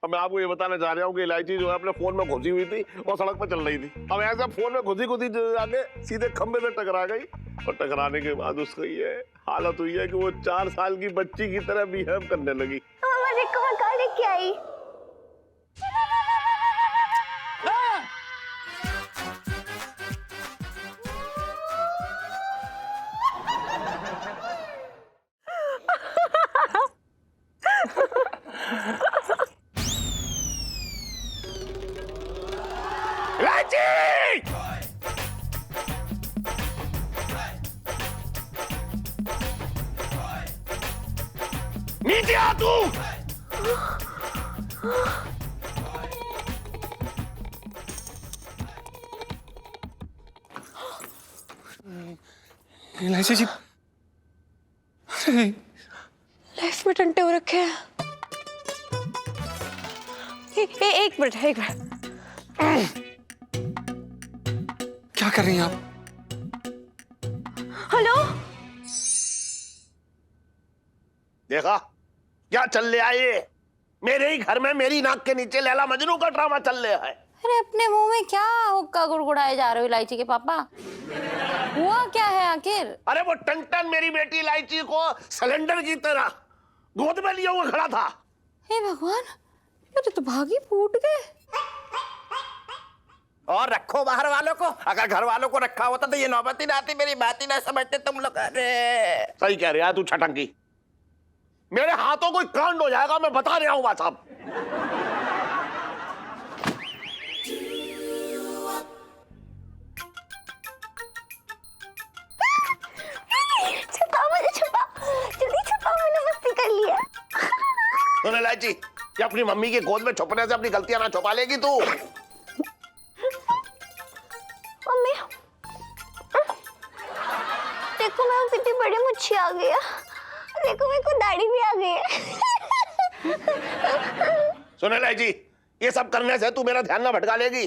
अब मैं आपको ये बताना चाह रहा हूँ कि इलायची जो है अपने फोन में घुसी हुई थी और सड़क पर चल रही थी। अब ऐसे फोन में घुसी घुसी आके सीधे खंबे से टकरा गई और टकराने के बाद उसका ये हालत हुई है कि वो 4 साल की बच्ची की तरह बिहेव करने लगी। देखो मैं कल लेके आई। नीचे आ तू। इलायची जी लाइफ में टंटे हो रखे हैं। एक मिनट क्या कर रही हैं आप? हेलो, देखा क्या चल रहा है ये? मेरे ही घर में मेरी नाक के नीचे लैला मजनू का ड्रामा चल रहा है। अरे अपने मुंह में क्या हुक्का गुड़गुड़ाए जा रहे हो इलायची के पापा? हुआ क्या है आखिर? अरे वो टन मेरी बेटी इलायची को सिलेंडर की तरह गोद में लिया हुआ खड़ा था। हे भगवान, मेरे तो भागी फूट गए। और रखो बाहर वालों को, अगर घर वालों को रखा होता तो ये नौबत ही ना आती, मेरी बात ही ना समझते तुम लोग। अरे सही कह रहा है तू छटंकी, मेरे हाथों कोई कांड हो जाएगा, मैं बता रहा हूं बात साहब। छुपा मुझे, छुपा जल्दी छुपा, मैंने मस्ती कर लिया। सुन इलायची, ये अपनी मम्मी के गोद में छुपने से अपनी गलतियां ना छुपा लेगी तू। मम्मी देखो मैं कितनी बड़ी मुच्छी आ गई है। देखो मेरे को दाढ़ी भी आ गई है। सुन इलायची, ये सब करने से तू मेरा ध्यान ना भटका लेगी।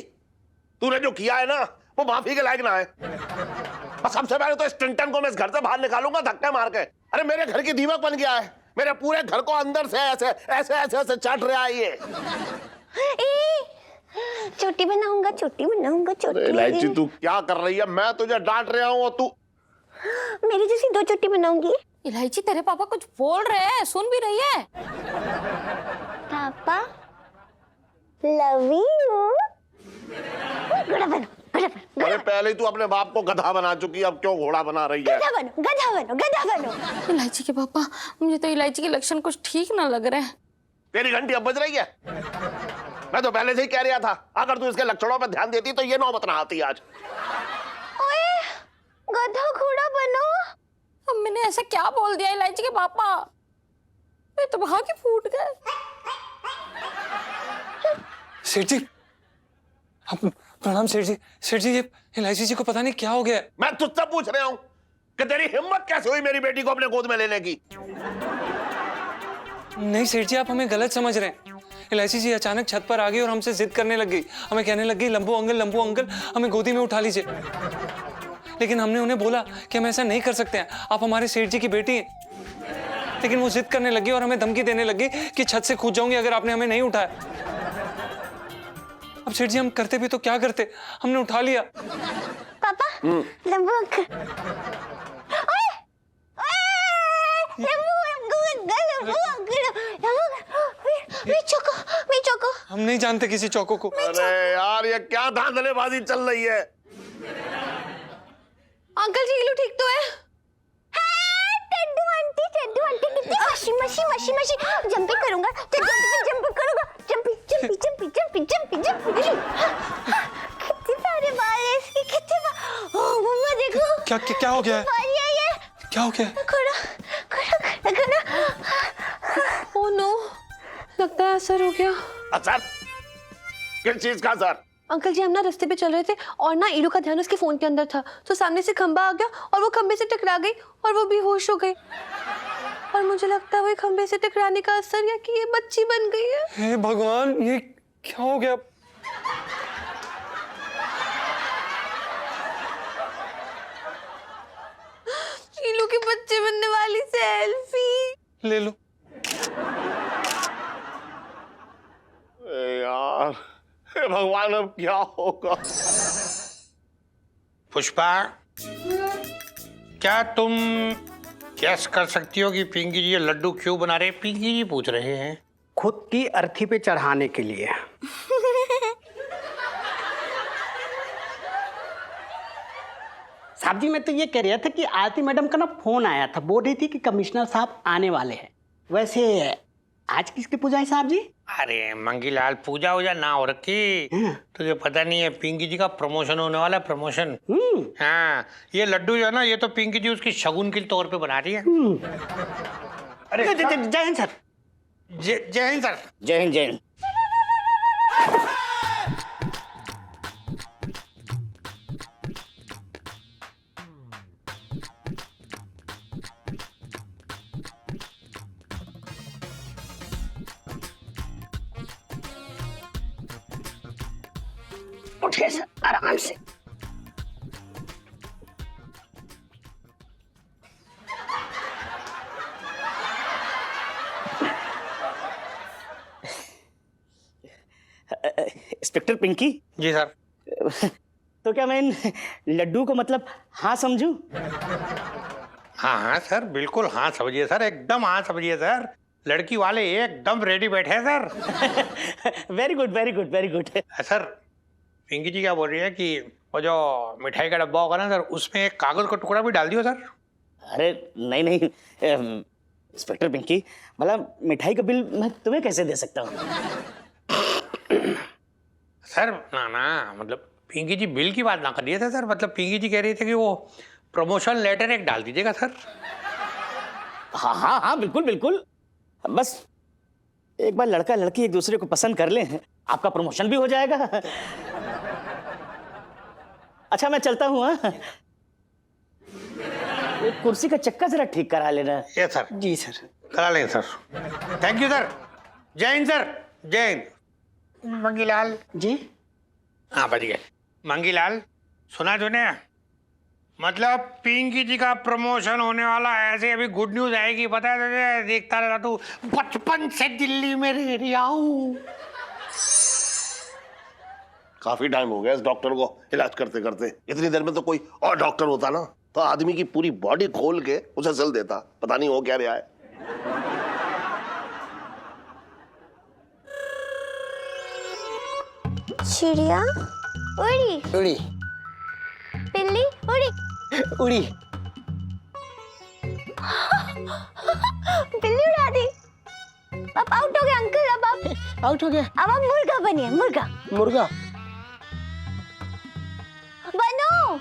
तूने जो किया है ना वो माफी के लायक ना है। और सबसे पहले तो इस टंटन को मैं इस घर से बाहर निकालूंगा धक्के मार के। अरे मेरे घर की दीमक बन गया है, मेरे पूरे घर को अंदर से ऐसे ऐसे ऐसे ऐसे चाट रहा है ये। चोटी बनाऊंगा, चोटी बनाऊंगा, चोटी। इलायची तू क्या कर रही है? मैं तुझे डांट रहा हूँ और तू मेरी जैसी 2 चोटी बनाऊंगी। इलायची तेरे पापा कुछ बोल रहे हैं, सुन भी रही है? पापा लव यू। घोड़ा बनो, घोड़ा बनो। अरे पहले ही तू अपने बाप को गधा बना चुकी है, अब क्यों घोड़ा बना रही है? गधा बनो, गधा बनो, गधा बनो। इलायची के पापा, मुझे तो इलायची के लक्षण कुछ ठीक ना लग रहे हैं। तेरी घंटी अब बज रही है। मैं तो पहले से ही कह रहा था, अगर तू इसके लक्षणों पर ध्यान देती तो ये नौबत ना आती आज। ओए, गधा घोड़ा बनो। अब मैंने ऐसा क्या बोल दिया इलायची के पापा? मैं तो भाग के फूट गए। सेठ जी, प्रणाम सेठ जी। सेठ जी, ये इलायची जी को पता नहीं क्या हो गया। मैं तुझसे पूछ रहा हूं कि तेरी हिम्मत कैसे हुई मेरी बेटी को अपने गोद में लेने की? नहीं सेठ जी, आप हमें गलत समझ रहे हैं। इलायची जी अचानक छत पर आ गई और हमसे जिद करने लग गई। हमें कहने लग गई, लंबू अंकल हमें गोदी में उठा लीजिए। लेकिन हमने उन्हें बोला कि हम ऐसा नहीं कर सकते हैं, आप हमारे सेठ जी की बेटी हैं। लेकिन वो जिद करने लगी और हमें धमकी देने लगी कि छत से कूद जाऊंगी अगर आपने हमें नहीं उठाया। अब सेठ जी हम करते भी तो क्या करते, हमने उठा लिया। पापा, लंबू अंकल। ओए, ओए, लंबू अंकल। मैं चोको। हम नहीं जानते किसी चौको को। अरे यार ये क्या धांधलेबाजी चल रही है? अंकल जी इलू ठीक तो है? टड्डू आंटी कितनी मशी जंपिंग करूंगा, जंपिंग करूंगा, जंपिंग। कितने प्यारे बाल है इसके, कितने बाल। ओह मम्मा देखो। क्या हो गया है? ये क्या हो गया? खड़ा। ओह नो, लगता है असर हो गया। असर? किस चीज का असर? अंकल जी हम ना रास्ते पे चल रहे थे और ना इलू का ध्यान उसके फोन के अंदर था, तो सामने से खंबा आ गया और वो खंबे से टकरा गई और वो बेहोश हो गई। और मुझे लगता है वो खंबे से टकराने का असर या कि ये बच्ची बन गई है। हे भगवान, ये क्या हो गया? इलू के बच्चे बनने वाली सेल्फी ले लो। हे भगवान अब क्या होगा? पुष्पा, क्या तुम गैस कर सकती हो कि पिंकी जी ये लड्डू क्यों बना रहे हैं? पिंकी जी पूछ रहे हैं। खुद की अर्थी पे चढ़ाने के लिए। साहब जी, मैं तो ये कह रहा था कि आरती मैडम का ना फोन आया था, बोल रही थी कि कमिश्नर साहब आने वाले हैं। वैसे आज किसकी पूजा है साहब जी? अरे मंगीलाल, पूजा वूजा ना हो रखी। तुझे पता नहीं है, पिंकी जी का प्रमोशन होने वाला है, प्रमोशन। हाँ, ये लड्डू जो है ना, ये तो पिंकी जी उसकी शगुन के तौर पे बना रही है। अरे जय हिंद सर। जय हिंद सर। जय हिंद, जय हिंद। उठिए सर, आराम से। इंस्पेक्टर पिंकी, जी सर। तो क्या मैं इन लड्डू को मतलब हाँ समझूं? हाँ हाँ सर, बिल्कुल हाँ समझिए सर, एकदम हाँ समझिए सर। लड़की वाले एकदम रेडी बैठे हैं sir. Very good, very good, very good. Sir, Pinky ji क्या बोल रही है कि वो जो मिठाई का डब्बा होगा ना सर, उसमें एक कागज का टुकड़ा भी डाल दियो सर। अरे नहीं नहीं इंस्पेक्टर पिंकी, मतलब मिठाई का बिल मैं तुम्हें कैसे दे सकता हूँ? सर ना ना, मतलब पिंकी जी बिल की बात ना करिए थे सर, मतलब पिंकी जी कह रही थी कि वो प्रमोशन लेटर एक डाल दीजिएगा सर। हाँ हाँ हाँ, बिल्कुल बिल्कुल। बस एक बार लड़का लड़की एक दूसरे को पसंद कर लें, आपका प्रमोशन भी हो जाएगा। अच्छा मैं चलता हूँ। हाँ, कुर्सी का चक्का जरा ठीक करा लेना। ये सर। जी सर। करा लेंगे सर। Thank you sir. जय हिंद सर। जय हिंद। मंगीलाल जी। हाँ बच गए। मंगीलाल, सुना तूने? मतलब पिंकी जी का प्रमोशन होने वाला, ऐसे अभी गुड न्यूज आएगी, पता है तुझे? देखता रहता तू, बचपन से दिल्ली में रह रहा हूँ। काफी टाइम हो गया इस डॉक्टर को इलाज करते करते। इतनी देर में तो कोई और डॉक्टर होता ना, तो आदमी की पूरी बॉडी खोल के उसे सिल देता। पता नहीं हो क्या रहा है। चिड़िया उड़ी, उड़ी बिल्ली उड़ी, उड़ी। बिल्ली उड़ा दी। अब आउट हो गए अंकल। अब आप आउट हो गया। अब आप मुर्गा बनिए, मुर्गा मुर्गा बनो।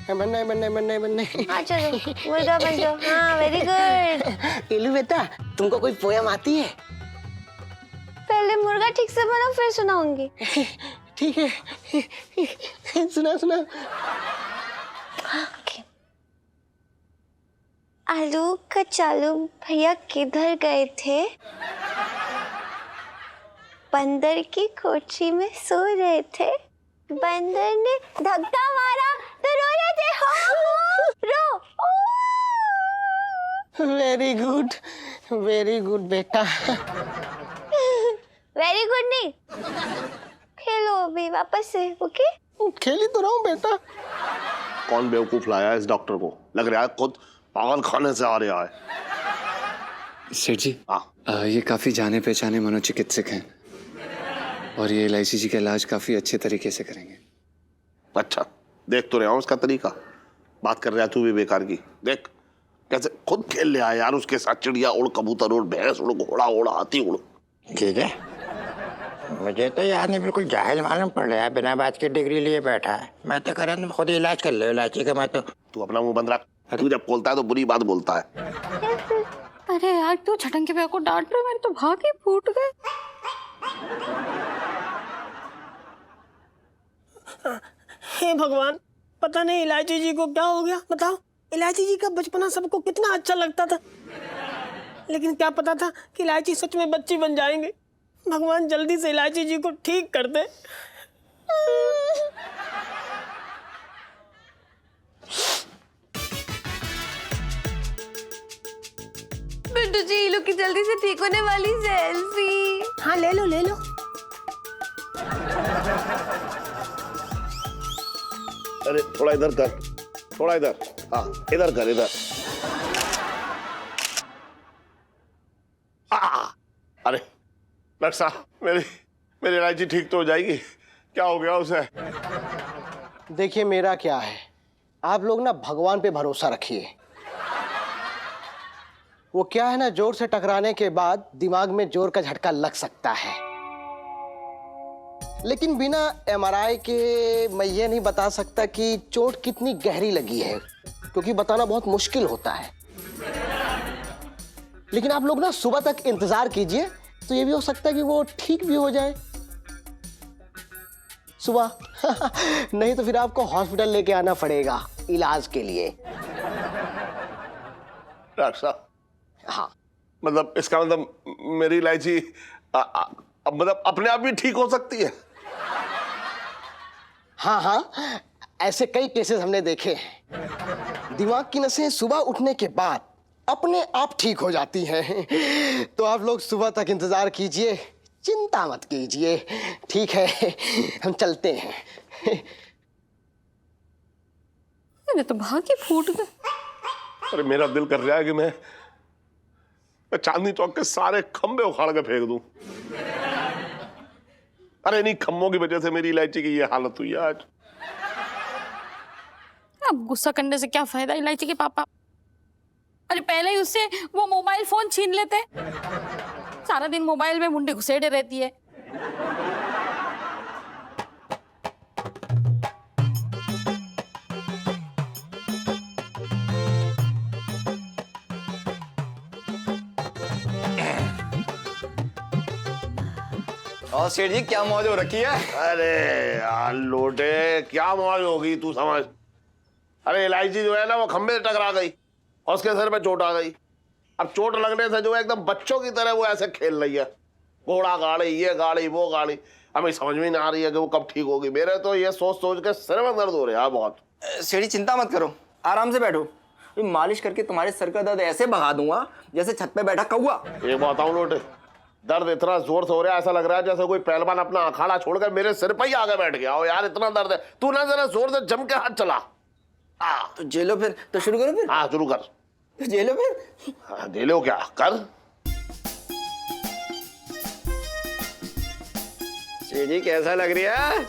बनना है, बनना है, बनना है, बनना है। हाँ चलो मुर्गा बन जाओ। हाँ वेरी गुड। एलू बेटा, तुमको कोई पोयम आती है? पहले मुर्गा ठीक से बनो, फिर सुनाऊंगी। ठीक है, सुना सुना। Okay. आलू कचालू भैया किधर गए थे? बंदर की कोठी में सो रहे थे। बंदर ने धक्का मारा तो रो रहे थे। हो रो। वेरी गुड बेटा। वेरी गुड नहीं, खेलो अभी वापस से। ओके खेल ही तो रहा हूँ बेटा। कौन बेवकूफ लाया इस डॉक्टर को? लग रहा है खुद पागल खाने से आ रहा है। सेठ जी, हाँ। ये काफ़ी जाने पहचाने मनोचिकित्सक हैं और ये एलआईसी जी का इलाज काफ़ी अच्छे तरीके से करेंगे। अच्छा, देख तो रहा हूँ उसका तरीका। बात कर रहा है तू भी बेकार की। देख कैसे खुद खेल ले आया यार उसके साथ। चिड़िया उड़, कबूतर उड़, भैंस उड़, घोड़ा उड़, हाथी उड़। ठीक है, मुझे तो यार नहीं, बिल्कुल जाहिल मालूम पड़ रहा है, बिना बात की डिग्री लिए बैठा है। मैं तो कह रहा हूँ खुद ही इलाज कर लो इलाची का। मैं तो तू अपना मुंह बंद रख। तू जब बोलता है तो बुरी बात बोलता है। अरे यार तू छटंग के भैया को डांट रहे, मेरे तो भाग ही फूट गए। हे भगवान, पता नहीं इलायची जी को क्या हो गया। बताओ, इलायची जी का बचपना सबको कितना अच्छा लगता था, लेकिन क्या पता था कि इलायची सच में बच्ची बन जाएंगे। भगवान जल्दी से इलायची जी को ठीक कर दे। बिट्टू जी, ये लोग की जल्दी से ठीक होने वाली सेल्फी। हाँ ले लो ले लो। अरे थोड़ा इधर कर, थोड़ा इधर, हाँ इधर कर, इधर। अरे डॉक्टर साहब, मेरी इलायची ठीक तो हो जाएगी? क्या हो गया उसे? देखिए मेरा क्या है, आप लोग ना भगवान पे भरोसा रखिए। वो क्या है ना, जोर से टकराने के बाद दिमाग में जोर का झटका लग सकता है, लेकिन बिना एमआरआई के मैं ये नहीं बता सकता कि चोट कितनी गहरी लगी है, क्योंकि बताना बहुत मुश्किल होता है। लेकिन आप लोग ना सुबह तक इंतजार कीजिए, तो ये भी हो सकता है कि वो ठीक भी हो जाए सुबह। नहीं तो फिर आपको हॉस्पिटल लेके आना पड़ेगा इलाज के लिए। डॉक्टर साहब, हाँ मतलब इसका मतलब मेरी इलायची मतलब अपने आप भी ठीक हो सकती है? हाँ हाँ, ऐसे कई केसेस हमने देखे हैं। दिमाग की नसें सुबह उठने के बाद अपने आप ठीक हो जाती हैं। तो आप लोग सुबह तक इंतजार कीजिए, चिंता मत कीजिए, ठीक है? हम चलते हैं। मैंने तो भाग ही फूट गए। अरे मेरा दिल कर रहा है कि मैं चांदनी चौक के सारे खंबे उखाड़ के फेंक दूं। अरे इन्हीं खंभों की वजह से मेरी इलायची की ये हालत हुई है आज। अब गुस्सा करने से क्या फायदा इलायची के पापा। अरे पहले ही उससे वो मोबाइल फोन छीन लेते, सारा दिन मोबाइल में मुंडी घुसेड़े रहती है। और सेठ जी क्या मौज हो रखी है? अरे यार लोटे, क्या मौज होगी तू समझ। अरे इलायची जो है ना वो खंबे से टकरा गई और उसके सिर पे चोट आ गई। अब चोट लगने से जो है एकदम बच्चों की तरह वो ऐसे खेल रही है, घोड़ा गाड़ी, ये गाड़ी, वो गाड़ी। हमें समझ में नहीं आ रही है कि वो कब ठीक होगी। मेरे तो ये सोच सोच के सिर में दर्द हो रहा है बहुत। सेठ जी चिंता मत करो, आराम से बैठो। मालिश करके तुम्हारे सर का दर्द ऐसे भगा दूंगा जैसे छत पे बैठा कौवा। ये बताऊं लोटे, दर्द इतना जोर से हो रहा है, ऐसा लग रहा है जैसे कोई पहलवान अपना अखाड़ा छोड़कर मेरे सिर पर ही आगे बैठ गया हो। यार इतना दर्द है, तू ना जरा जोर से जम के हाथ चला। तो जेलो फिर, तो शुरू करो फिर। हाँ शुरू कर। तो जेलो फिर। हाँ दे लो, क्या कर। सेठ जी कैसा लग रही है?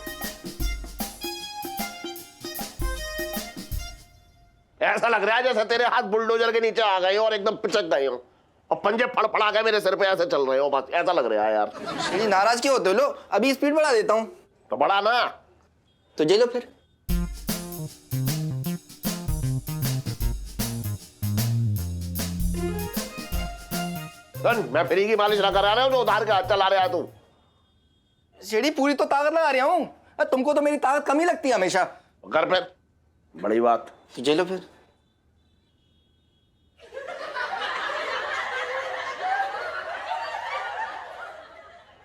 ऐसा लग रहा है जैसे तेरे हाथ बुलडोजर के नीचे आ गए हो और एकदम पिचक गए हो और पंजे फड़फड़ा के मेरे सिर पे ऐसे चल रहे हो, बस ऐसा लग रहा है यार। सेठ जी नाराज क्यों होते हो? लो अभी स्पीड बढ़ा देता हूँ। तो बड़ा ना। तो जेलो फिर। सुन, मैं फ्री की मालिश ना करा रहा हूँ, जो उधार के हाथ चला रहा है तू। सेठ जी पूरी तो ताकत लगा रहा हूँ, तुमको तो मेरी ताकत कम ही लगती है हमेशा। कर फिर, बड़ी बात। तो जेलो फिर।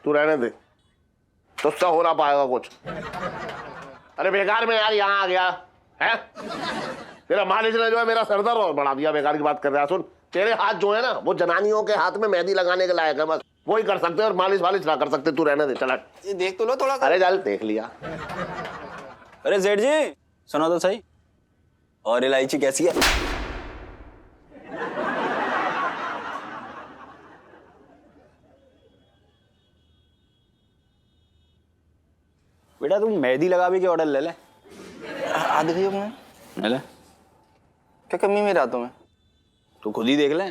तू रहने दे, तुझसे हो ना पाएगा कुछ। अरे बेकार में यार यहाँ आ गया है। तेरा मालिश ने जो है मेरा सरदर्द और बढ़ा दिया। बेकार की बात कर रहा है। सुन, तेरे हाथ जो है ना वो जनानियों के हाथ में मेहंदी लगाने के लायक है, बस वही कर सकते हैं और मालिश वालिश ना कर सकते। तू रहने दे, चला। ये देख तो लो थोड़ा सा। अरे चल देख लिया। अरे सेठ जी सुनो तो सही, और इलायची कैसी है? बेटा तुम मेहंदी लगावे के ऑर्डर ले ले। आधे भैया में ले ले, क्या कमी मेरे हाथों में? तू खुद ही देख ले।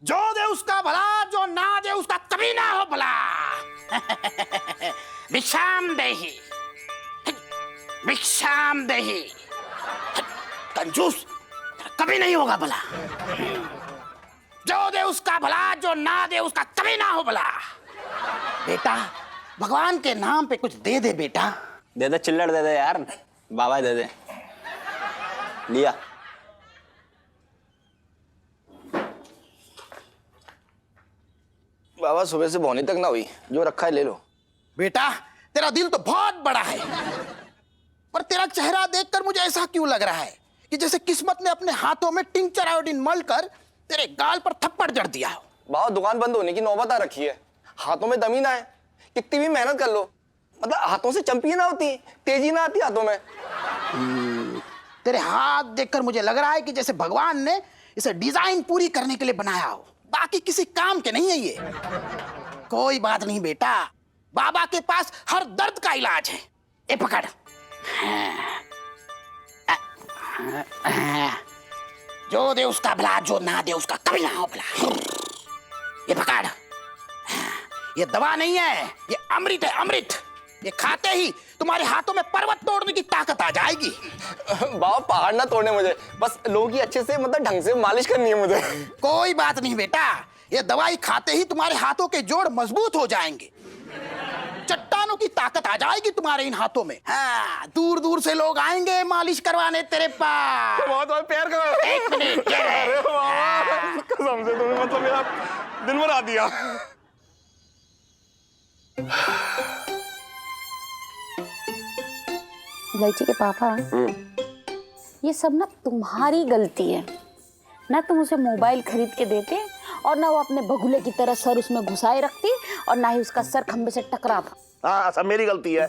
जो दे उसका भला, जो ना दे उसका कभी ना हो भला। भिक्षाम देही, भिक्षाम देही। कंजूस कभी नहीं होगा भला। जो दे उसका भला, जो ना दे उसका कभी ना हो भला। बेटा भगवान के नाम पे कुछ दे दे बेटा। दे दे चिल्लड़ दे दे यार, बाबा दे दे। लिया। बाबा सुबह से भौनी तक ना हुई, जो रखा है ले लो। बेटा तेरा दिल तो बहुत बड़ा है, पर तेरा चेहरा देखकर मुझे ऐसा क्यों लग रहा है कि जैसे किस्मत ने अपने हाथों में टिंचर आयोडीन मलकर तेरे गाल पर थप्पड़ जड़ दिया हो। बाबा दुकान बंद होने की नौबत आ रखी है, हाथों में दमी ना है, कितनी भी मेहनत कर लो मतलब हाथों से चंपी ना होती, तेजी ना आती हाथों में। तेरे हाथ देखकर मुझे लग रहा है कि जैसे भगवान ने इसे डिजाइन पूरी करने के लिए बनाया हो, बाकी किसी काम के नहीं है ये। कोई बात नहीं बेटा, बाबा के पास हर दर्द का इलाज है। ए पकड़, जो दे उसका भला, जो ना दे उसका कभी ना हो भला। ये पकड़, ये दवा नहीं है, ये अमृत है, अमृत। ये खाते ही तुम्हारे हाथों में पर्वत तोड़ने की ताकत आ जाएगी। बाबा पहाड़ ना तोड़ने मुझे, बस लोगों की अच्छे से मतलब ढंग से मालिश करनी है मुझे। कोई बात नहीं बेटा, ये दवाई खाते ही तुम्हारे हाथों के जोड़ मजबूत हो जाएंगे, चट्टानों की ताकत आ जाएगी तुम्हारे इन हाथों में। हाँ, दूर दूर से लोग आएंगे मालिश करवाने तेरे पास। बहुत प्यार करो। एक मिनट, ये ले। अरे बाबा, कसम से तुम्हें मतलब यार दिन भर आ दिया। इलायची के पापा, ये सब ना तुम्हारी गलती है। ना तुम उसे मोबाइल खरीद के देते और ना वो अपने बगुले की तरह सर उसमें घुसाए रखती और ना ही उसका सर खंबे से टकराता। हाँ, सब मेरी गलती है।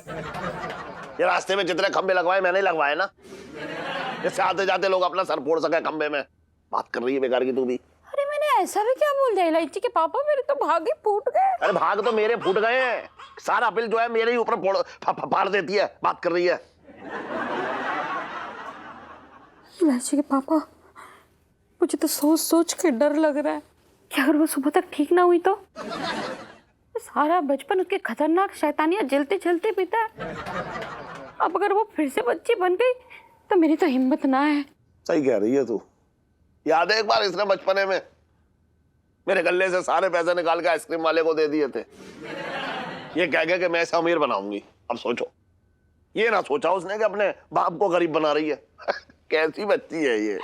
ये रास्ते में जितने खंबे लगवाए मैंने लगवाए ना, इससे आते जाते लोग अपना सर फोड़ सके खंबे में। बात कर रही है बेकार की तू भी। अरे मैंने ऐसा भी क्या बोल दिया इलायची के पापा, मेरे तो भाग ही फूट गए। अरे भाग तो मेरे फूट गए हैं, सारा बिल जो है मेरे ही ऊपर फाड़ देती है। बात कर रही है। इलायची के पापा, मुझे तो सोच सोच के डर लग रहा है कि अगर वो सुबह तक ठीक ना हुई तो सारा बचपन उसके खतरनाक शैतानियां जलते जलते बीता है। अब अगर वो फिर से बच्ची बन गई तो मेरी तो हिम्मत ना है। सही कह रही है तू। याद है एक बार इसने बचपने में मेरे गले से सारे पैसे निकाल के आइसक्रीम वाले को दे दिए थे, ये कह के कि मैं इसे अमीर बनाऊंगी। अब सोचो, ये ना सोचा उसने कि अपने बाप को गरीब बना रही है। कैसी बच्ची है ये।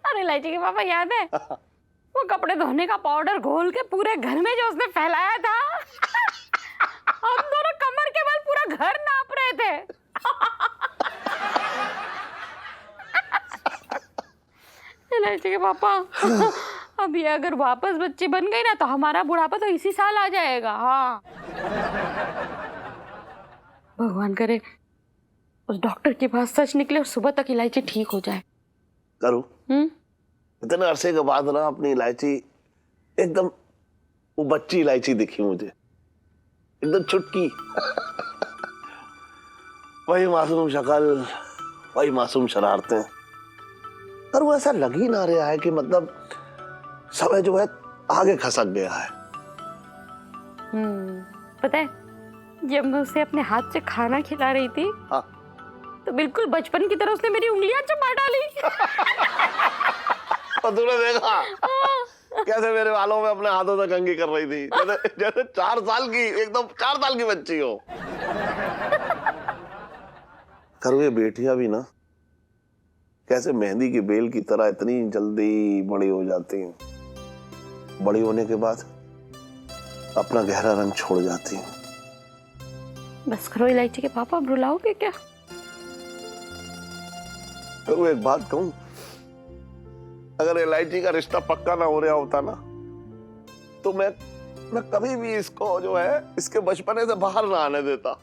अरे इलायची के पापा, याद है वो कपड़े धोने का पाउडर घोल के पूरे घर में जो उसने फैलाया था, हम दोनों कमर के बल पूरा घर नाप रहे थे। इलायची के पापा, अब ये अगर वापस बच्ची बन गई ना तो हमारा बुढ़ापा तो इसी साल आ जाएगा। हाँ, भगवान करे उस डॉक्टर के पास सच निकले और सुबह तक इलायची ठीक हो जाए। करूं? इतने अरसे के बाद ना अपनी इलायची एकदम वो बच्ची इलायची दिखी मुझे, एकदम छुटकी। वही मासूम शक्ल, वही मासूम शरारतें। पर वो ऐसा लग ही ना रहा है कि मतलब समय जो है आगे खसक गया है। पता है, जब मैं उसे अपने हाथ से खाना खिला रही थी, हाँ, तो बिल्कुल बचपन की तरह उसने मेरी उंगलियां चबा डाली। और तूने देखा कैसे मेरे बालों में अपने हाथों से कंघी कर रही थी, जैसे 4 साल की, एकदम 4 साल की बच्ची हो। करो ये बेटियां भी ना कैसे मेहंदी की बेल की तरह इतनी जल्दी बड़ी हो जाती हैं, बड़ी होने के बाद अपना गहरा रंग छोड़ जाती हैं। बस करो इलायची के पापा, अब रुलाओगे क्या? करो एक बात कहूं, अगर इलायची का रिश्ता पक्का ना हो रहा होता ना, तो मैं कभी भी इसको जो है इसके बचपने से बाहर ना आने देता।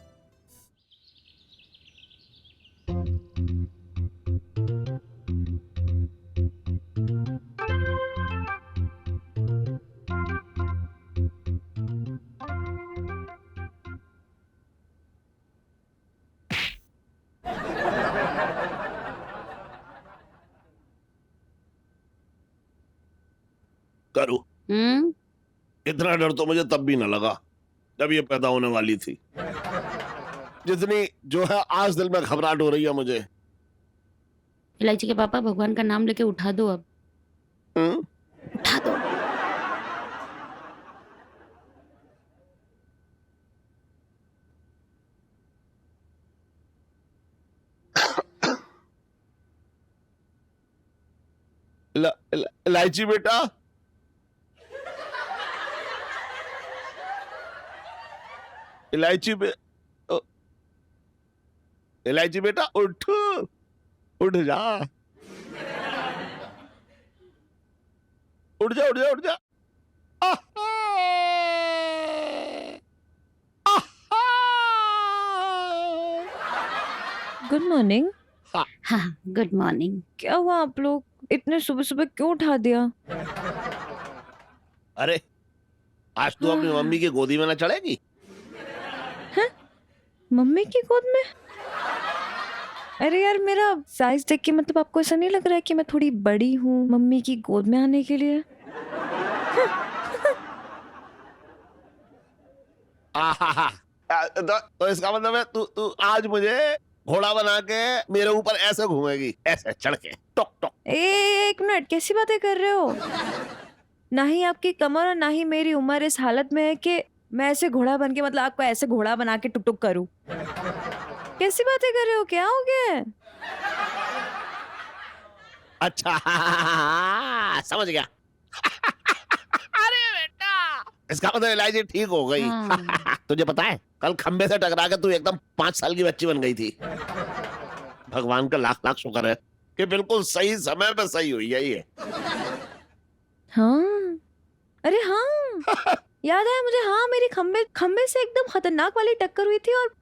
करूं? इतना डर तो मुझे तब भी न लगा जब ये पैदा होने वाली थी, जितनी जो है आज दिल में घबराहट हो रही है मुझे। इलायची के पापा, भगवान का नाम लेके उठा दो अब। उठा दो। इलायची बेटा, इलायची बेटा उठ, उठ जा, उठ जा, उठ जा, उठ जा। Good morning. हाँ, गुड मॉर्निंग। क्या हुआ आप लोग इतने सुबह सुबह क्यों उठा दिया? अरे आज तू अपनी मम्मी की गोदी में ना चढ़ेगी? मम्मी की गोद में? अरे यार, मेरा साइज देख के मतलब आपको ऐसा नहीं लग रहा है कि मैं थोड़ी बड़ी हूँ मम्मी की गोद में आने के लिए? तो इसका मतलब है तू तू आज मुझे घोड़ा बना के मेरे ऊपर ऐसे घूमेगी, ऐसे चढ़ के टॉक टॉक। एक मिनट, कैसी बातें कर रहे हो? ना ही आपकी कमर और ना ही मेरी उम्र इस हालत में है कि मैं ऐसे घोड़ा बन के मतलब आपको ऐसे घोड़ा बना के टुक टुक करूं। कैसी बातें कर रहे हो? क्या हो गया है? अच्छा समझ गया। अरे बेटा, इसका मतलब इलायची ठीक हो गई। हाँ। तुझे पता है कल खंबे से टकरा के तू एकदम 5 साल की बच्ची बन गई थी। भगवान का लाख लाख शुक्र है कि बिल्कुल सही समय पे सही हुई है ये। हाँ, अरे हाँ, याद है मुझे। हाँ, मेरी खंबे से एकदम खतरनाक वाली टक्कर हुई थी और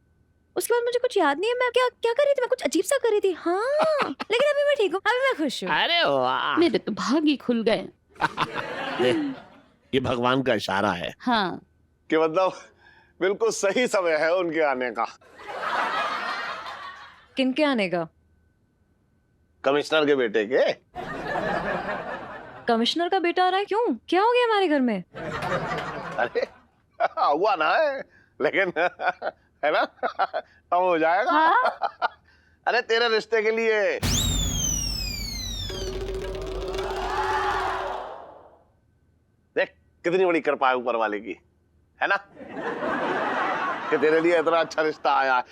उसके बाद मुझे कुछ याद नहीं है मैं क्या क्या कर रही थी। मैं कुछ अजीब सा कर रही थी। हाँ, लेकिन अभी मैं ठीक हूँ, अभी मैं खुश हूँ। अरे वाह, मेरे तो भाग ही खुल गए। ये भगवान का इशारा है हाँ, कि मतलब बिल्कुल सही समय है उनके आने का। किनके आने का? कमिश्नर के बेटे के। कमिश्नर का बेटा आ रहा है? क्यों, क्या हो गया हमारे घर में? अरे हुआ ना है, लेकिन है ना, अब हो जाएगा। हाँ? अरे तेरे रिश्ते के लिए। देख कितनी बड़ी कृपा है ऊपर वाले की, है ना, कि तेरे लिए इतना अच्छा रिश्ता आया।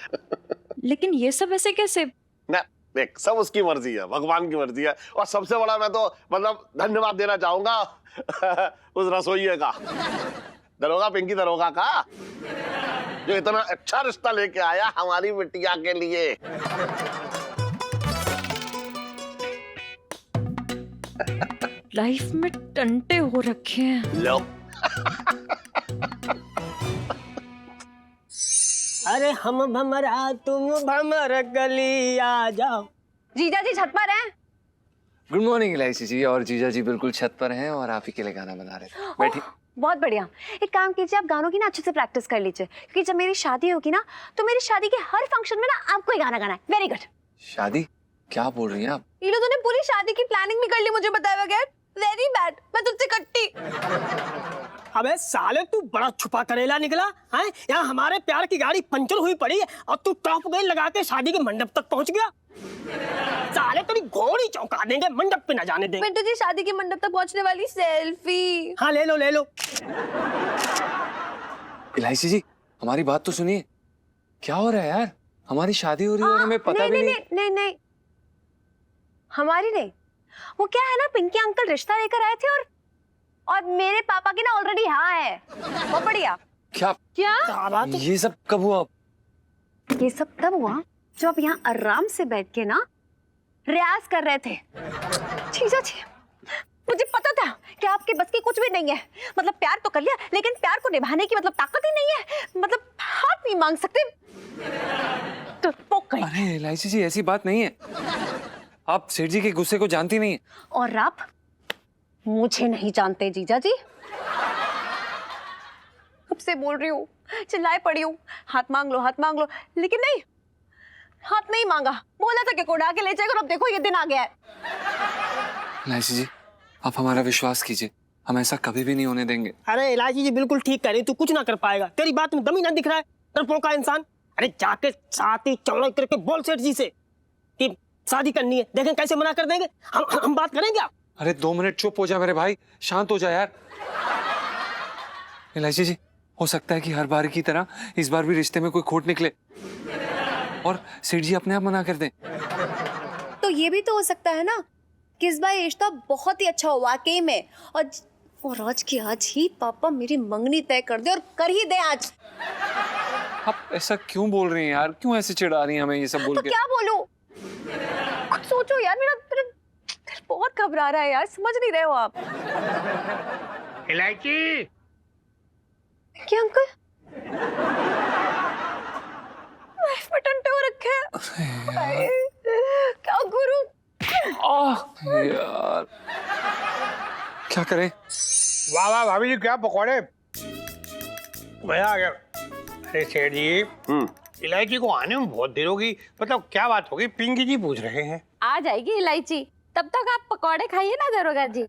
लेकिन ये सब ऐसे कैसे? ना देख, सब उसकी मर्जी है, भगवान की मर्जी है। और सबसे बड़ा मैं तो मतलब धन्यवाद देना चाहूंगा उस रसोइये का, दरोगा, पिंकी दरोगा का, जो इतना अच्छा रिश्ता लेके आया हमारी बिटिया के लिए। लाइफ में टंटे हो रखे हैं। लो अरे हम भमरा तुम भमर गली आ जाओ। जीजा जी छत पर हैं? गुड मॉर्निंग इलायची जी। और जीजा जी बिल्कुल छत पर हैं और आप ही के लिए गाना बना रहे थे। बैठी। बहुत बढ़िया। एक काम कीजिए, आप गानों की ना अच्छे से प्रैक्टिस कर लीजिए, क्योंकि जब मेरी शादी होगी ना तो मेरी शादी के हर फंक्शन में ना आपको ही गाना गाना है। Very good. शादी? क्या बोल रही हैं आप? ये लोगों ने पूरी शादी की प्लानिंग भी कर ली मुझे बताए बगैर। वेरी बैड, मैं तुझसे कट्टी। अबे साले, तू बड़ा छुपा करेला निकला है। यहाँ हमारे प्यार की गाड़ी पंचर हुई पड़ी है और तू टॉप गेयर लगा के शादी के मंडप तक पहुंच गया। साले तेरी घोड़ी चौंका देंगे, मंडप पे न जाने देंगे। मिंटू जी, शादी के मंडप तक पहुंचने वाली सेल्फी। हाँ ले लो ले लो। इलायची जी हमारी बात तो सुनिए। क्या हो रहा है यार? हमारी शादी हो रही है और हमें पता भी नहीं। नहीं, हमारी नहीं। वो क्या है ना, पिंकी अंकल रिश्ता लेकर आए थे और मेरे पापा की ना ऑलरेडी हाँ है। बहुत बढ़िया। क्या ये सब कब हुआ? ये सब तब हुआ जब आप यहाँ आराम से बैठ के ना रियाज कर रहे थे। जीजा जी, मुझे पता था कि आपके बस की कुछ भी नहीं है। मतलब प्यार तो कर लिया, लेकिन प्यार को निभाने की मतलब ताकत ही नहीं है। मतलब हाथ नहीं मांग सकते तो पोक गई। अरे इलायची जी ऐसी बात नहीं है। आप सेठ जी के गुस्से को जानती नहीं है। और आप मुझे नहीं जानते जीजा जी। अब से बोल रही हूँ, चिल्लाए पड़ी हूँ, हाथ मांग लो, लेकिन नहीं, हाथ नहीं मांगा। बोला था कि कोड़ा के ले जाएगा और अब देखो ये दिन आ गया है। इलायची जी आप हमारा विश्वास कीजिए, हम ऐसा कभी भी नहीं होने देंगे। अरे इलायची जी बिल्कुल ठीक कह रही, तू कुछ ना कर पाएगा। तेरी बात में दम ही ना दिख रहा है, डरपोका इंसान। अरे जाके छाती चौड़ा करके बोल सेठ जी से कि शादी करनी है, देखें कैसे मना कर देंगे। हम बात करेंगे। आप अरे 2 मिनट चुप हो जा मेरे भाई, शांत हो जा यार। इलायची जी हो सकता है कि हर बार की तरह इस बार भी रिश्ते में कोई खोट निकले और सेठ जी अपने आप मना कर दें। तो ये भी तो हो सकता है ना कि इस बार ये रिश्ता बहुत ही अच्छा हो वाकई में, और आज की आज ही पापा मेरी मंगनी तय कर दे और कर ही दे आज। आप ऐसा क्यों बोल रही हैं यार? क्यों ऐसे चिढ़ा रही हैं हमें ये सब बोल तो के? क्या बोलूं? कुछ सोचो यार, मेरा दिल बहुत घबरा रहा है यार, समझ नहीं रहे हो आप। इलायची, क्या अंकल? लाइफ में टंटे हो रखे हैं। क्या क्या करें? वाह वाह भाभी जी, क्या पकौड़े, मजा आ गया। अरे सेठ जी, इलायची को आने में बहुत देर होगी, मतलब क्या बात होगी? पिंकी जी पूछ रहे हैं। आ जाएगी इलायची, तब तक आप पकौड़े खाइए ना दरोगा जी।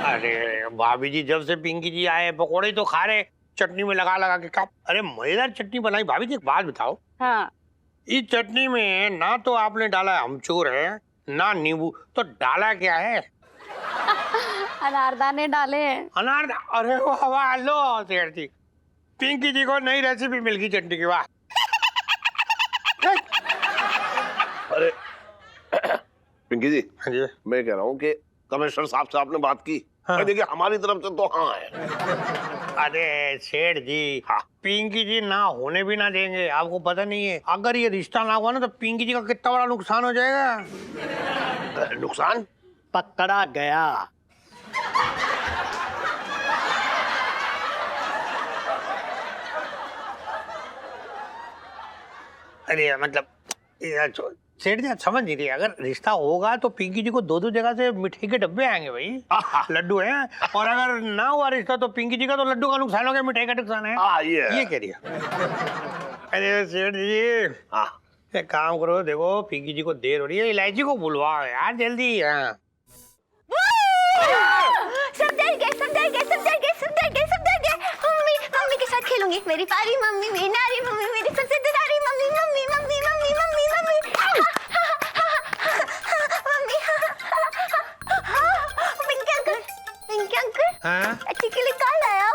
अरे भाभी जी, जब से पिंकी जी आए पकौड़े तो खा रहे, चटनी में लगा लगा के खा। अरे मजेदार चटनी बनाई। भाभी जी एक बात बताओ, हाँ, इस चटनी में ना तो आपने डाला अमचूर है ना नींबू, तो डाला क्या है? अनारदाने डाले हैं। अनार। अरे वाह वाह, लो सेठ जी, पिंकी जी को नई रेसिपी मिल गई चटनी की। वाह। अरे पिंकी जी, हाँ जी। मैं कह रहा हूँ कि कमिश्नर साहब से आपने बात की? हाँ। देखिए हमारी तरफ से तो हाँ है। अरे सेठ जी, हाँ। पिंकी जी ना होने भी ना देंगे। आपको पता नहीं है, अगर ये रिश्ता ना हुआ ना तो पिंकी जी का कितना बड़ा नुकसान हो जाएगा। नुकसान? पकड़ा गया। अरे मतलब सेठ जी, आप समझ नहीं रहे, अगर रिश्ता होगा तो पिंकी जी को दो दो जगह से मिठाई के डब्बे आएंगे भाई, लड्डू हैं। और अगर ना हुआ रिश्ता तो पिंकी जी का तो लड्डू का नुकसान हो गया, मिठाई का नुकसान है। ये कह रही है। अरे सेठ जी, हाँ, एक काम करो, देखो पिंकी जी को देर हो रही है, इलायची को बुलवाओ यार जल्दी। हाँ। सब डर गए, सब डर गए, सब डर गए, सब डर गए, सब डर गए। मम्मी, मम्मी के साथ खेलूंगी। मेरी प्यारी मम्मी, मेरी नारी मम्मी, मेरी सबसे दुलारी mummy, mummy mummy mummy mummy mummy मम्मी। पिंकी अंकल, पिंकी अंकल, हाँ? अच्छी के लिए कॉल आया।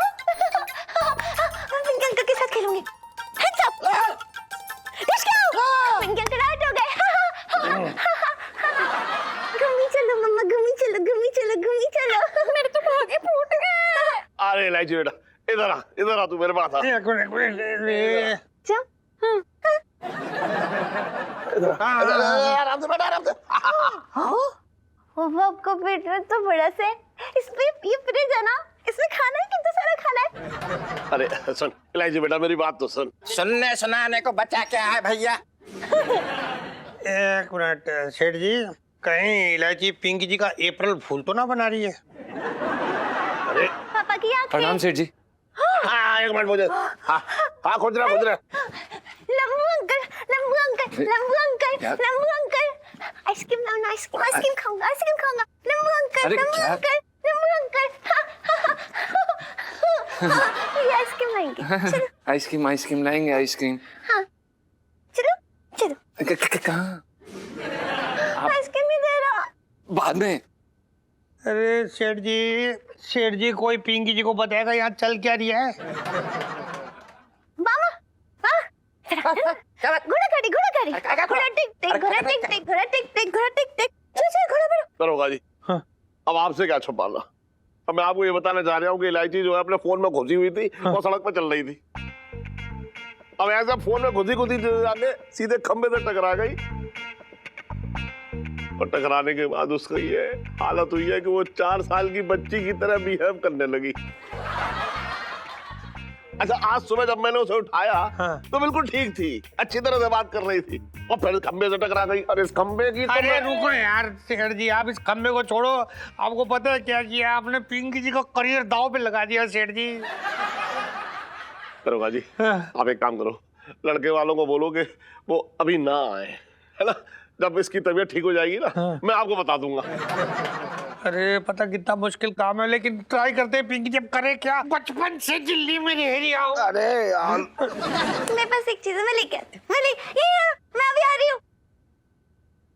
पिंकी अंकल के साथ खेलूंगी। Heads up. Pinky uncle out हो गए। घूमी चलो मम्मा, घूमी चलो, घूमी चलो, घूमी चलो। मेरे तो भागे फूट गए। अरे इलायची बेटा, इधर आ तू मेरे पास आ। एक मिनट। जा। आराम से बेटा, आराम से। वो आपको पेट में तो बड़ा से, इसमें ये फ्रिज है ना, इसमें खाना है, कितना सारा खाना है। अरे सुन इलायची बेटा, मेरी बात तो सुन। सुनने सुनाने को बचा क्या है भैया? एक मिनट सेठ जी, कहीं इलायची पिंकी जी का अप्रैल फूल तो ना बना रही है? अरे पापा की आंखें। प्रणाम सेठ जी। हाँ, एक मिनट मुझे। हाँ खोज रहा। लंबू अंकल, लंबू अंकल, लंबू अंकल, लंबू अंकल, आइसक्रीम लाओ, आइसक्रीम, आइसक्रीम खाऊंगा, आइसक्रीम खाऊंगा। लंबू अंकल, अरे लंबू क्या? अंकल, लंबू अंकल। ये आइसक्रीम लाएंगे। चलो, आइसक्रीम, आइसक्रीम लाएंगे, आइसक्रीम। हाँ, चलो, चलो। कहाँ? आइसक्रीम ही दे रहा। बाद में। अरे सेठ जी कोई पिंकी जी को बताएगा यहाँ चल क्या रही है? मामा, घोड़ा गाड़ी, घोड़ा गाड़ी, घोड़ा टिक टिक, घोड़ा टिक टिक, घोड़ा टिक टिक, घोड़ा टिक टिक। चल चल घोड़ा बढ़ो। दरोगा जी, अब आपसे क्या छुपाना। अब मैं आपको ये बताना चाह रहा हूँ कि इलायची जो है अपने फोन में घुसी हुई थी, वो सड़क पर चल रही थी। अब ऐसा फोन में घुसी जाके सीधे खंबे से टकरा गई, और टकराने के बाद उसका ये हालत हुई है कि वो 4 साल की बच्ची की तरह बिहेव करने लगी। अच्छा, आज सुबह जब मैंने उसे उठाया तो बिल्कुल ठीक थी, अच्छी तरह से बात कर रही थी, और फिर खंबे से टकरा गई। और इस खंबे की तो अरे रुको यार सेठ जी, आप इस खंबे को छोड़ो। आपको पता है क्या किया आपने? पिंकी जी का करियर दांव पे लगा दिया सेठ जी। दरोगा जी, आप एक काम करो, लड़के वालों को बोलो कि वो अभी ना आए, है ना? जब इसकी तबीयत ठीक हो जाएगी ना, मैं आपको बता दूंगा। अरे पता कितना मुश्किल काम है, लेकिन ट्राई करते हैं। पिंकी जब करे क्या, बचपन से दिल्ली में रह रही हो। अरे यार, मेरे पास एक चीज है, मैं लेके आती हूँ। मैं अभी आ रही हूँ।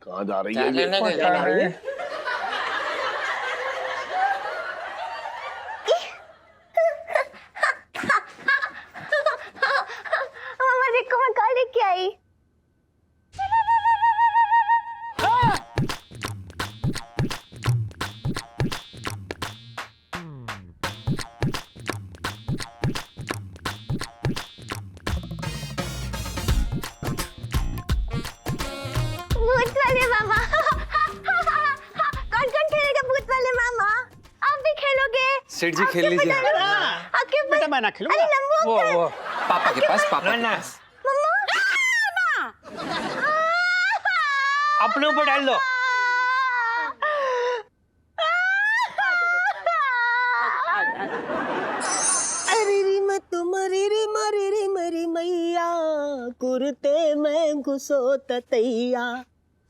कहाँ जा रही है ये? मामा देखो मैं कहाँ लेके आई। भूत वाले मामा। कौन कौन खेलेगा भूत वाले मामा? आप भी खेलोगे? सेठ जी खेल लीजिए। बेटा मैं ना खेलूंगा। अरे लंबू अंकल। वो पापा के पास, पापा के पास। अपने ऊपर डाल दो। कुर्ते में घुसो ततैया,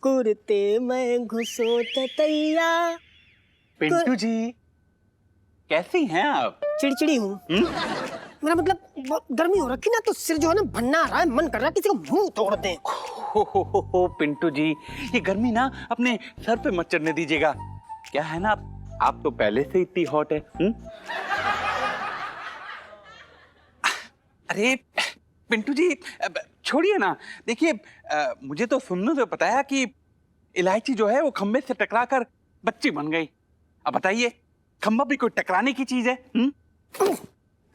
कुर्ते में घुसो ततैया। पिंटू जी कैसी हैं आप? चिड़चिड़ी हूँ। मेरा मतलब बहुत गर्मी हो रखी ना, तो सिर जो है ना भन्ना आ रहा है, मन कर रहा है किसी का मुंह तोड़ दें। हो पिंटू जी, ये गर्मी ना अपने सर पे मत चढ़ने दीजिएगा। क्या है ना, आप तो पहले से इतनी हॉट है। अरे पिंटू जी छोड़िए ना। देखिए मुझे तो सुनने से पता है कि इलायची जो है वो खंबे से टकराकर बच्ची बन गई। अब बताइए, खंबा भी कोई टकराने की चीज है?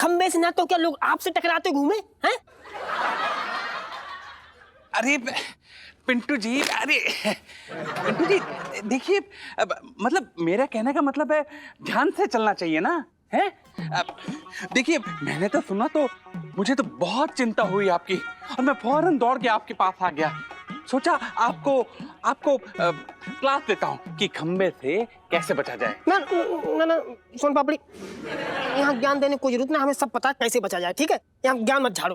खंबे से ना तो क्या लोग आपसे टकराते घूमे हैं? अरे पिंटू जी, अरे पिंटू जी देखिए, मतलब मेरा कहने का मतलब है ध्यान से चलना चाहिए ना, है? देखिए मैंने तो सुना तो मुझे तो बहुत चिंता हुई आपकी, और मैं फौरन दौड़ के आपके पास आ गया। सोचा आपको क्लास देता हूँ कि खंबे से कैसे बचा जाए। ना ना ना सोन पापड़ी, यहाँ ज्ञान देने की कोई जरूरत ना, हमें सब पता है कैसे बचा जाए, ठीक है? यहाँ ज्ञान मत झाड़ो।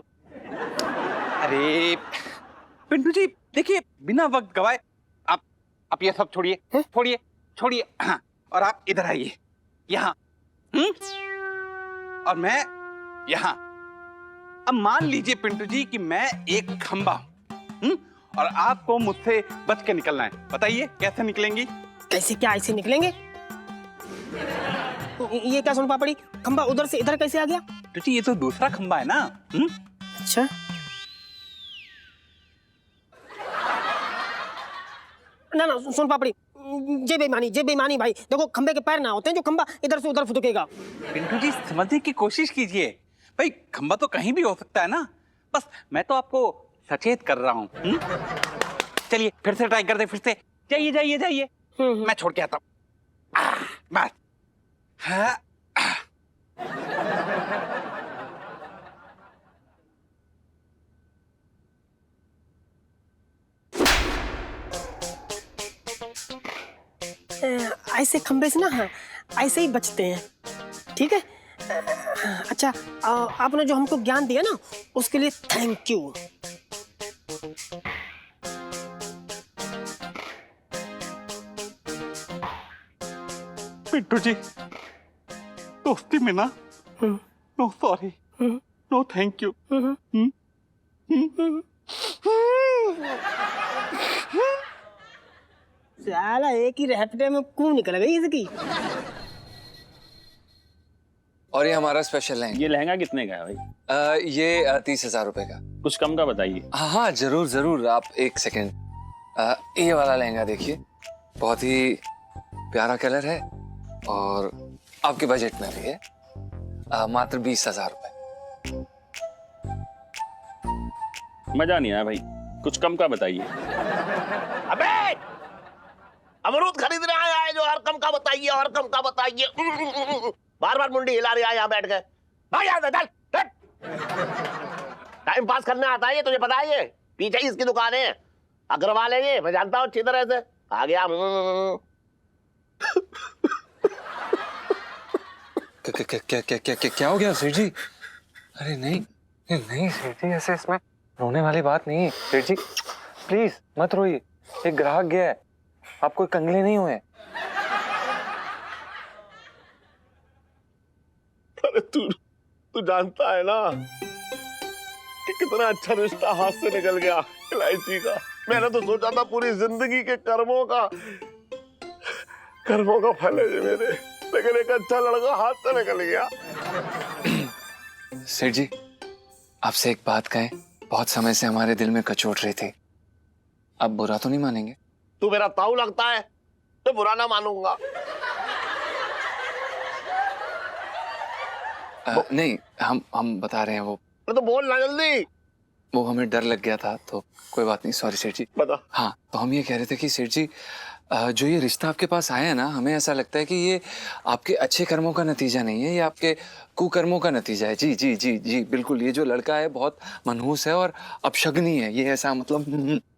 अरे पिंटू जी देखिए, बिना वक्त गवाए आप ये सब छोड़िए, छोड़िए। हाँ, और आप इधर आइए, यहाँ। और मैं यहाँ। अब मान लीजिए पिंटू जी कि मैं एक खंबा हूँ, और आपको मुझसे बच के निकलना है। बताइए कैसे निकलेंगी? कैसे? क्या ऐसे निकलेंगे? ये क्या सोन पापड़ी, खंबा उधर से इधर कैसे आ गया? पिंटू जी ये तो दूसरा खंबा है ना। अच्छा, ना ना सोन पापड़ी, जे बेईमानी भाई। देखो खंबे के पैर ना होते हैं जो खंबा इधर से उधर फुदकेगा। पिंटू जी समझने की कोशिश कीजिए भाई, खंबा तो कहीं भी हो सकता है ना, बस मैं तो आपको सचेत कर रहा हूँ। चलिए फिर से ट्राई कर दे, फिर से। जाइए मैं छोड़ के आता हूँ। बस। हाँ। ऐसे खंबे से ना, हाँ ऐसे ही बचते हैं, ठीक है? अच्छा, आपने जो हमको ज्ञान दिया ना, उसके लिए थैंक यू। पिंटू जी दोस्ती में ना no sorry, no thank you. साला एक ही रैपटे में कूं निकल गई इसकी। और ये हमारा स्पेशल लहंगा। ये लहंगा कितने का है भाई? ये 30,000 रुपए का। कुछ कम का बताइए। हाँ जरूर जरूर, आप एक सेकेंड। ये वाला लहंगा देखिए, बहुत ही प्यारा कलर है और आपके बजट में भी है। मात्र 20,000 रुपए। मजा नहीं आया भाई, कुछ कम का बताइए। अबे अमरूद खरीदने आया है जो और कम का बताइए, और कम का बताइए। बार बार मुंडी हिला रहा है यहाँ बैठ के। टाइम पास करने आता है ये, तुझे पता है? ये पीछे ही इसकी दुकान है, अग्रवाल है ये, मैं जानता हूँ अच्छी तरह से। आ गया। क्या हो गया सेठ जी? अरे नहीं नहीं सेठ जी, ऐसे इसमें रोने वाली बात नहीं है। सेठ जी प्लीज मत रोइए, एक ग्राहक गया है, आप कोई कंगले नहीं हुए। अरे तू जानता है ना कि कितना अच्छा रिश्ता हाथ से निकल गया इलायची का। मैंने तो सोचा था पूरी जिंदगी के कर्मों का फल है ये मेरे, लेकिन एक अच्छा लड़का हाथ से निकल गया। सेठ जी आपसे एक बात कहें, बहुत समय से हमारे दिल में कचोट रही थी, आप बुरा तो नहीं मानेंगे? तू मेरा ताऊ लगता है तो बुरा ना मानूंगा। नहीं, हम बता रहे हैं वो। तो बोल ना जल्दी। वो हमें डर लग गया था, तो कोई बात नहीं, सॉरी सेठ जी। बता। हाँ, तो हम ये कह रहे थे कि सेठ जी जो ये रिश्ता आपके पास आया है ना, हमें ऐसा लगता है कि ये आपके अच्छे कर्मों का नतीजा नहीं है, ये आपके कुकर्मों का नतीजा है। जी जी जी जी बिल्कुल, ये जो लड़का है बहुत मनहूस है और अपशगनी है, ये ऐसा मतलब।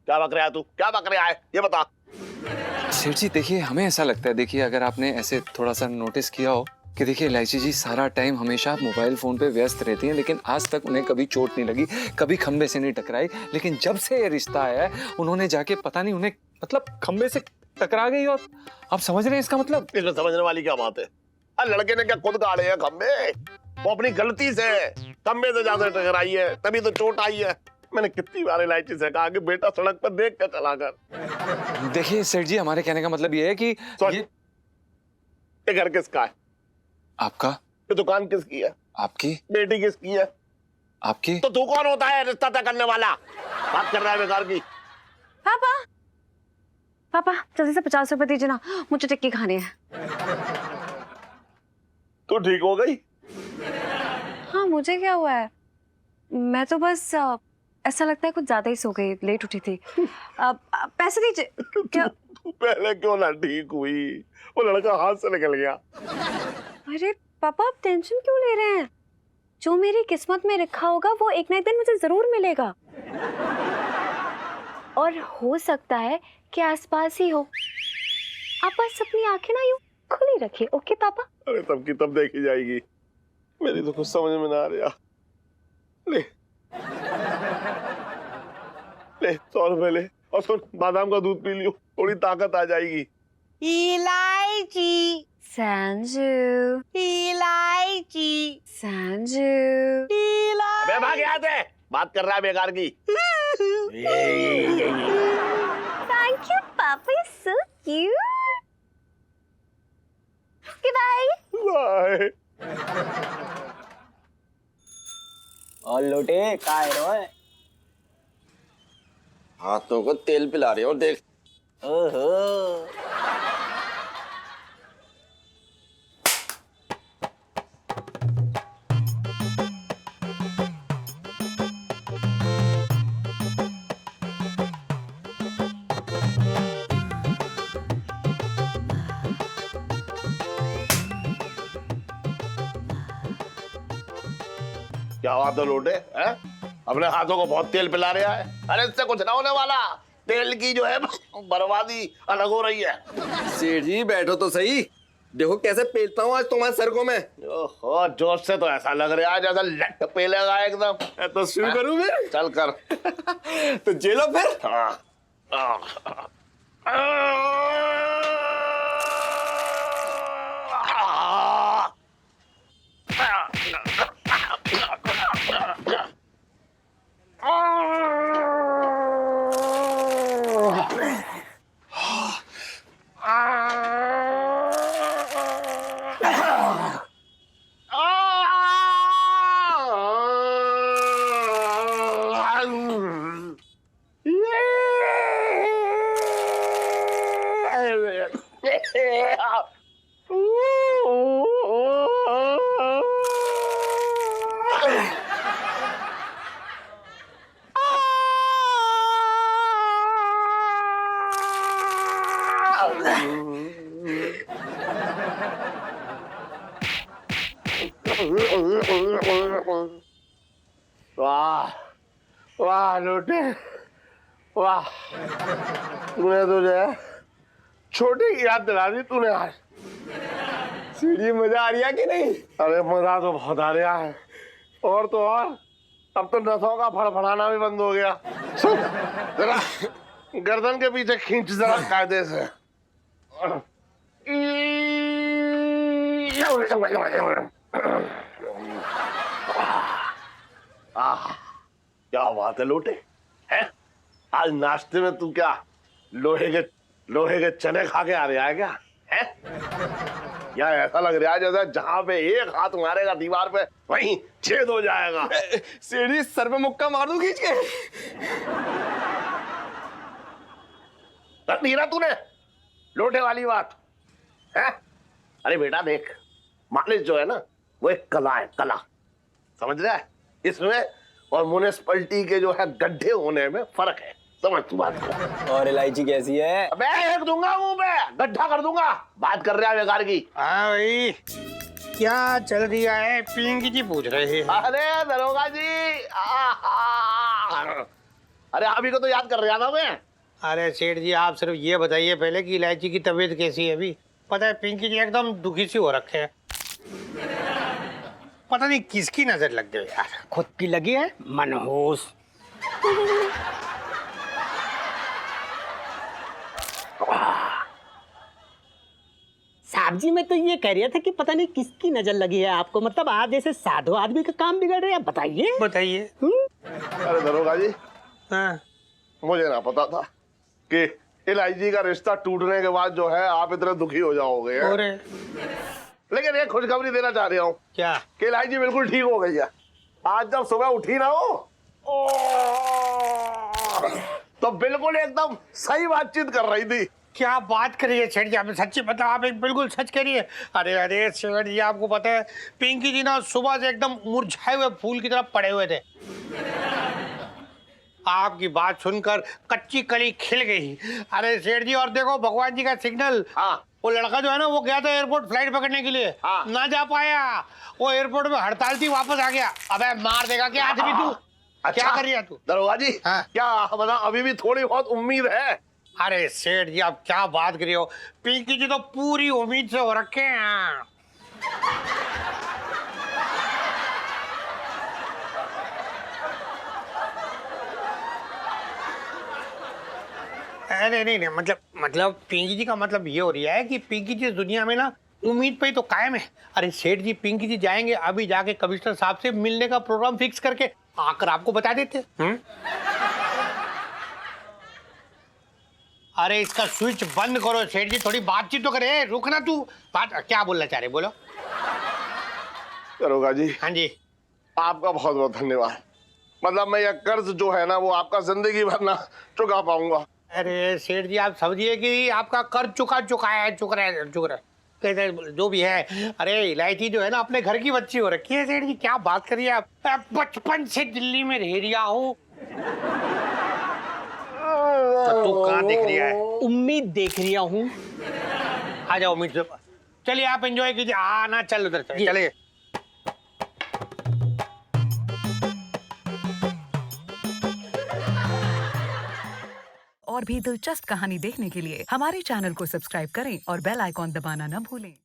क्या बक रहा है तू, क्या बक रहा है ये बता। सेठ जी देखिए, हमें ऐसा लगता है, देखिए अगर आपने ऐसे थोड़ा सा नोटिस किया हो कि देखिए इलायची जी सारा टाइम हमेशा मोबाइल फोन पे व्यस्त रहती हैं, लेकिन आज तक उन्हें कभी चोट नहीं लगी, कभी खंबे से नहीं टकराई। लेकिन जब से ये रिश्ता आया है उन्होंने जाके पता नहीं उन्हें मतलब खंबे से टकरा गई। और आप समझ रहे हैं इसका मतलब? इसमें समझने वाली क्या बात है? अरे लड़के ने क्या खुद गाड़े हैं खंबे? वो अपनी गलती से खंबे से ज्यादा टकराई है, तभी तो चोट आई है। मैंने कितनी बार इलायची से कहा कि बेटा सड़क पर देख कर चला कर। देखिए सेठ जी, हमारे कहने का मतलब ये है कि ये घर किसका है? आपका। ये दुकान किसकी है? आपकी। बेटी किसकी है? आपकी। तो तू कौन होता है रिश्ता तय करने वाला? बात कर रहा है बेकार की। पापा पापा जल्दी से 50 रुपए दीजिए ना, मुझे टिक्की खानी है। तू ठीक हो गई? हाँ मुझे क्या हुआ है, मैं तो बस ऐसा लगता है कुछ ज्यादा ही सो गई, लेट उठी थी। पैसे दीजिए। क्या? पहले क्यों ना ठीक हुई? वो लड़का हाथ से निकल गया। अरे पापा आप टेंशन क्यों ले रहे हैं? जो मेरी किस्मत में लिखा होगा वो एक ना एक दिन मुझे जरूर मिलेगा। और हो सकता है कि आसपास ही हो। आप बस अपनी आंखें ना यूं खुली रखिए, ओके पापा? अरे तब की तब देखी जाएगी, मेरी तो कुछ समझ में ना आ रहा। ले ले 100 रुपए ले, और सुन बादाम का दूध पी लियो, थोड़ी ताकत आ जाएगी। इलायची संजू, इलायची संजू, अबे भाग यहाँ से, बात कर रहा है बेकार की। थैंक यू पापा, सो क्यूट। Bye bye. और लोटे का है? हाथों को तेल पिला रहे हो, देख। ओहो। क्या बात है लोटे, हैं? अपने हाथों को बहुत तेल पिला रहा है। अरे इससे कुछ ना होने वाला, तेल की जो है बर्बादी अलग हो रही है। सेठ जी बैठो तो सही, देखो कैसे पेलता हूँ आज तुम्हारे सर को मैं। ओहो, जोश से तो ऐसा लग रहा है जैसा लट पेलेगा एकदम। तो शुरू करूँ मैं? चल कर। तो जेलो फिर। हाँ। वाह वाह लोटे, वाह, तूने तो जो है छोटी की याद दिला दी तूने आज। सीढ़ी मजा आ रही है कि नहीं? अरे मजा तो बहुत आ रहा है, और तो और अब तो नसों का फड़फड़ाना भी बंद हो गया। सुन जरा गर्दन के पीछे खींच जरा कायदे से। क्या बात है लोटे, हैं? आज नाश्ते में तू क्या लोहे के चने खा के आ रहा है क्या? हैं? या ऐसा लग रहा है जैसे जहां पे एक हाथ मारेगा दीवार पे वहीं छेद हो जाएगा। सीढ़ी सर पे मुक्का मार दूं खींच के। कर दी ना तूने लोटे वाली बात, है? अरे बेटा देख, मालिश जो है ना वो एक कला है, कला, समझ रहा है? इसमें और म्युनिसिपैलिटी के जो है गड्ढे होने में फर्क है, समझ तू बात को। और इलायची कैसी है? अबे एक दूंगा मुंह पे, गड्ढा कर दूंगा। बात कर रहा है बेकार की। हाँ भाई, क्या चल रहा है? पिंकी जी पूछ रहे हैं। अरे दरोगा जी, अरे अभी को तो याद कर रहा था मैं। अरे सेठ जी आप सिर्फ ये बताइए पहले कि इलायची की तबीयत कैसी है अभी? पता है पिंकी जी एकदम दुखी सी हो रखे हैं। पता नहीं किसकी नजर लग गई यार। खुद की लगी है मनहूस। साहब जी, मैं तो ये कह रहा था कि पता नहीं किसकी नजर लगी है आपको, मतलब आप जैसे साधु आदमी का काम बिगड़ रहे हैं, बताइए। बताइए। अरे दरोगा जी, हाँ। मुझे ना पता था कि इलायची का रिश्ता टूटने के बाद जो है आप इतने दुखी हो जाओगे। और लेकिन एक खुशखबरी देना चाह रहा हूँ क्या? कि इलायची बिल्कुल ठीक हो गई है। आज जब सुबह उठी ना हो तो बिल्कुल एकदम सही बातचीत कर रही थी। क्या बात करिए सेठ जी, आप सच्ची मतलब आप एक बिल्कुल सच करिए। अरे अरे सेठ जी, आपको पता है पिंकी जी ना सुबह से एकदम मुरझाए हुए फूल की तरह पड़े हुए थे। आपकी बात सुनकर कच्ची कली खिल गई। अरे सेठ जी, और देखो भगवान जी का सिग्नल। हाँ। वो लड़का जो है ना वो गया था एयरपोर्ट फ्लाइट पकड़ने के लिए। हाँ। ना जा पाया, वो एयरपोर्ट में हड़ताल थी, वापस आ गया। अबे मार देगा क्या आज भी तू? क्या कर रही है तू? दरोगा जी, हाँ। क्या मतलब अभी भी थोड़ी बहुत उम्मीद है? अरे सेठ जी, आप क्या बात कर रहे हो? पिंकी जी तो पूरी उम्मीद से हो रखे हैं। अरे नहीं नहीं, मतलब पिंकी जी का मतलब ये हो रहा है कि पिंकी जी इस दुनिया में ना उम्मीद पे ही तो कायम है। अरे सेठ जी, पिंकी जी जाएंगे अभी जाके कमिश्नर साहब से मिलने का प्रोग्राम फिक्स करके आकर आपको बता देते। अरे इसका स्विच बंद करो सेठ जी, थोड़ी बातचीत तो करे। रुकना तू, बात क्या बोलना चाह रहे, बोलो। दरोगा जी, हाँ जी। आपका बहुत बहुत धन्यवाद। मतलब मैं ये कर्ज जो है ना वो आपका जिंदगी भर ना चुका पाऊंगा। अरे सेठ जी, आप समझिए कि आपका कर्ज चुक रहा है कैसे जो भी है। अरे इलायची जो है ना अपने घर की बच्ची हो रखी है सेठ जी, क्या बात करिए आप। बचपन से दिल्ली में रह रिया हूँ। तू कहाँ देख रही है? उम्मीद देख रहा हूँ। आ जाओ उम्मीद से। चलिए आप एंजॉय कीजिए। ना चल उधर चलिए। और भी दिलचस्प कहानी देखने के लिए हमारे चैनल को सब्सक्राइब करें और बेल आइकॉन दबाना न भूलें।